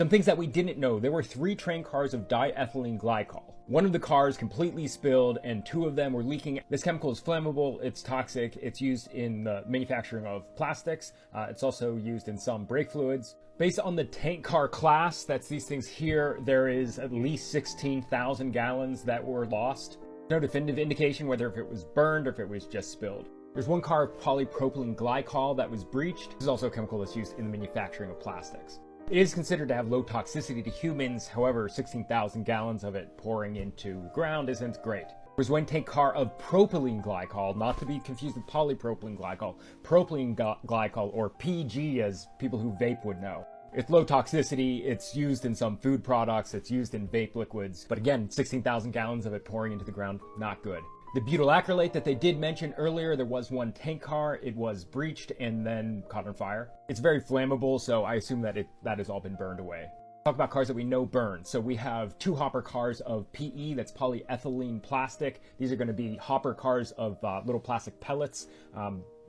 Some things that we didn't know: there were 3 train cars of diethylene glycol. One of the cars completely spilled and 2 of them were leaking. This chemical is flammable, it's toxic, it's used in the manufacturing of plastics. It's also used in some brake fluids. Based on the tank car class, that's these things here, there is at least 16,000 gallons that were lost. No definitive indication whether if it was burned or if it was just spilled. There's 1 car of polypropylene glycol that was breached. This is also a chemical that's used in the manufacturing of plastics. It is considered to have low toxicity to humans, however 16,000 gallons of it pouring into ground isn't great. There's 1 tank car of propylene glycol, not to be confused with polypropylene glycol, propylene glycol, or PG as people who vape would know. It's low toxicity, it's used in some food products, it's used in vape liquids, but again, 16,000 gallons of it pouring into the ground, not good. The butyl acrylate that they did mention earlier, there was 1 tank car, it was breached and then caught on fire. It's very flammable, so I assume that that has all been burned away. Talk about cars that we know burn. So we have 2 hopper cars of PE, that's polyethylene plastic. These are going to be hopper cars of little plastic pellets,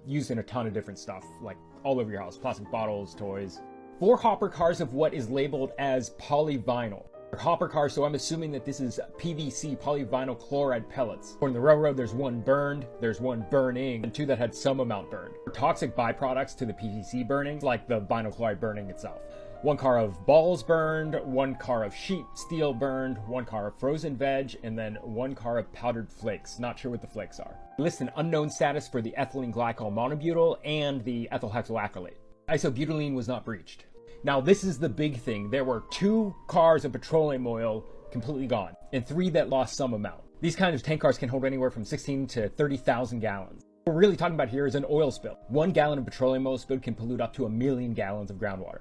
used in a ton of different stuff, like all over your house, plastic bottles, toys. 4 hopper cars of what is labeled as polyvinyl. Hopper cars, so I'm assuming that this is PVC, polyvinyl chloride pellets. On the railroad, there's 1 burned, there's 1 burning, and 2 that had some amount burned. Toxic byproducts to the PVC burning, like the vinyl chloride burning itself. 1 car of balls burned, 1 car of sheet steel burned, 1 car of frozen veg, and then 1 car of powdered flakes. Not sure what the flakes are. List an unknown status for the ethylene glycol monobutyl and the ethyl hexylacrylate. Isobutylene was not breached. Now this is the big thing. There were 2 cars of petroleum oil completely gone, and 3 that lost some amount. These kinds of tank cars can hold anywhere from 16 to 30,000 gallons. What we're really talking about here is an oil spill. 1 gallon of petroleum oil spilled can pollute up to 1 million gallons of groundwater.